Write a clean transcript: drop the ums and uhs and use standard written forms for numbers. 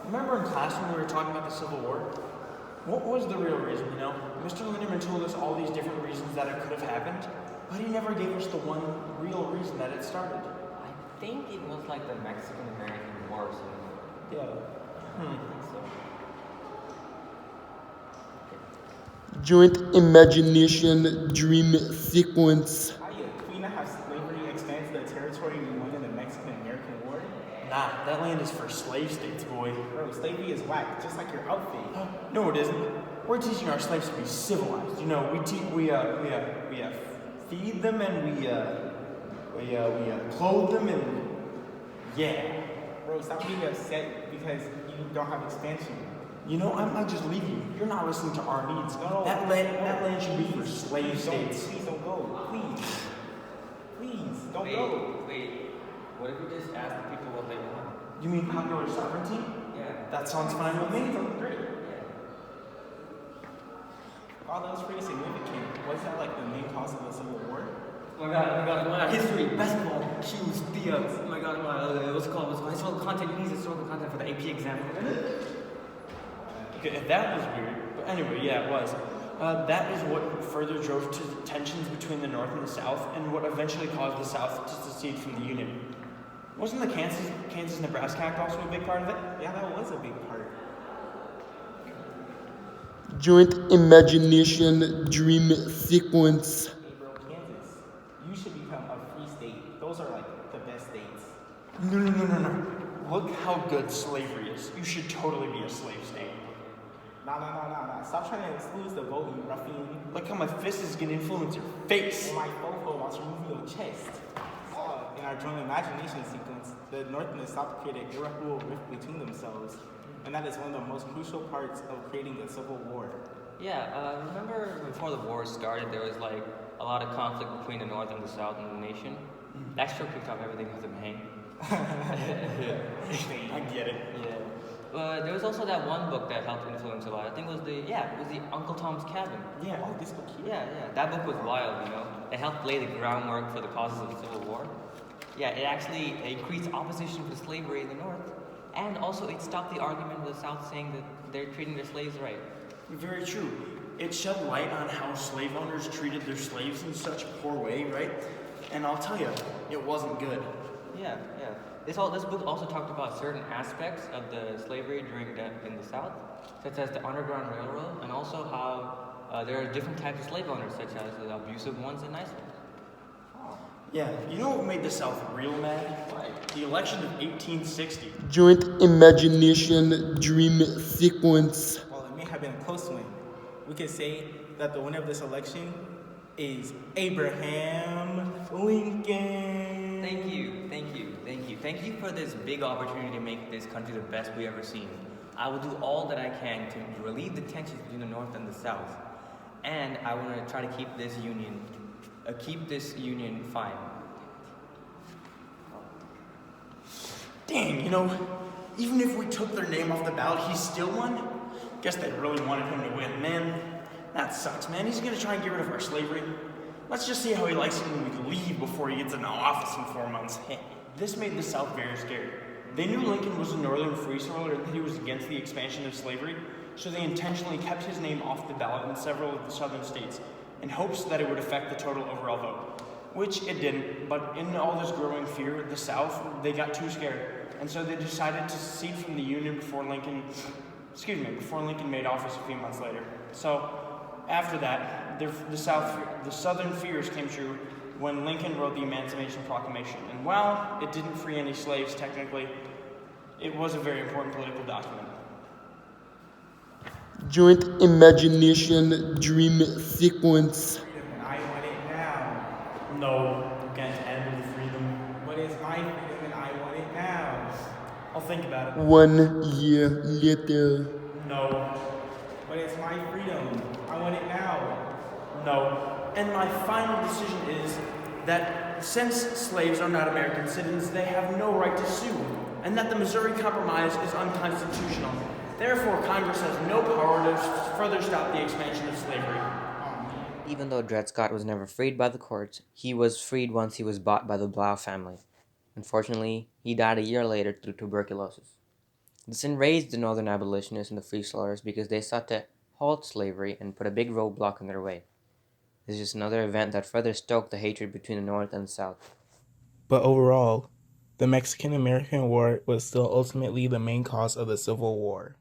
Remember in class when we were talking about the Civil War? What was the real reason, you know? Mr. Lindemann told us all these different reasons that it could have happened, but he never gave us the one real reason that it started. I think it was like the Mexican-American War or something. Yeah. I think so. Joint imagination dream sequence. Could we not have slavery expand to the territory we won in the Mexican-American War? Nah, that land is for slave states, boy. Bro, slavery is whack, just like your outfit. No, it isn't. We're teaching our slaves to be civilized. You know, we feed them and we clothe them and yeah. Bro, stop being upset because you don't have expansion. You know, I might just leave you. You're not listening to our needs. No, that land should be for slave states. Please don't go. Please. Please, don't go. Wait. What if we just ask the people what they want? You mean popular sovereignty? Yeah. That sounds fine with me. Great. Yeah. Oh, that was pretty significant. Was that like the main cause of the Civil War? Oh my god, history, basketball, shoes, oh my god, what's it called? Historical content, you need historical content for the AP exam. Okay, that was weird. But anyway, yeah, it was. That is what further drove to tensions between the North and the South, and what eventually caused the South to secede from the Union. Wasn't the Kansas-Nebraska Act also a big part of it? Yeah, that was a big part. Joint imagination dream sequence. Hey bro, Kansas, you should become a free state. Those are like the best states. No. Look how good slavery is. You should totally be a slave state. Nah. Stop trying to exclude the vote, you ruffian. Look how my fist is going to influence your face. My fofo wants to remove your chest. In our joint imagination sequence, the North and the South created an irreparable rift between themselves. And that is one of the most crucial parts of creating a civil war. Yeah, remember before the war started, there was like a lot of conflict between the North and the South in the nation? That sure kicked off everything with them hang. I get it. Yeah. There was also that one book that helped influence a lot. I think it was the Uncle Tom's Cabin. Yeah. Oh, this book here? Yeah. That book was wild, you know. It helped lay the groundwork for the causes of the Civil War. Yeah, it actually increased opposition for slavery in the North. And also it stopped the argument of the South saying that they're treating their slaves right. Very true. It shed light on how slave owners treated their slaves in such a poor way, right? And I'll tell you, it wasn't good. Yeah. This book also talked about certain aspects of the slavery in the South, such as the Underground Railroad, and also how there are different types of slave owners, such as the abusive ones and nice ones. Yeah, you know what made the South real mad? The election of 1860. Joint imagination dream sequence. Well, it may have been a close one. We could say that the winner of this election is Abraham Lincoln. Thank you for this big opportunity to make this country the best we ever seen. I will do all that I can to relieve the tensions between the North and the South, and I want to try to keep this union fine. Dang, you know, even if we took their name off the ballot, he still won? Guess they really wanted him to win, man. That sucks, man. He's gonna try and get rid of our slavery. Let's just see how he likes it when we leave before he gets into office in 4 months. This made the South very scared. They knew Lincoln was a northern free soiler and that he was against the expansion of slavery, so they intentionally kept his name off the ballot in several of the southern states in hopes that it would affect the total overall vote. Which it didn't, but in all this growing fear, the South, they got too scared, and so they decided to secede from the Union before Lincoln made office a few months later. So, after that, the Southern fears came true when Lincoln wrote the Emancipation Proclamation. And while it didn't free any slaves technically, it was a very important political document. Joint imagination dream sequence. And I want it now. No, you can't handle the freedom. What is my freedom and I want it now? I'll think about it. 1 year later. No. What is my freedom? I want it now. No. And my final decision is that since slaves are not American citizens, they have no right to sue, and that the Missouri Compromise is unconstitutional. Therefore, Congress has no power to further stop the expansion of slavery. Even though Dred Scott was never freed by the courts, he was freed once he was bought by the Blau family. Unfortunately, he died a year later through tuberculosis. This enraged the northern abolitionists and the free soilers because they sought to halt slavery and put a big roadblock in their way. This is just another event that further stoked the hatred between the North and the South. But overall, the Mexican-American War was still ultimately the main cause of the Civil War.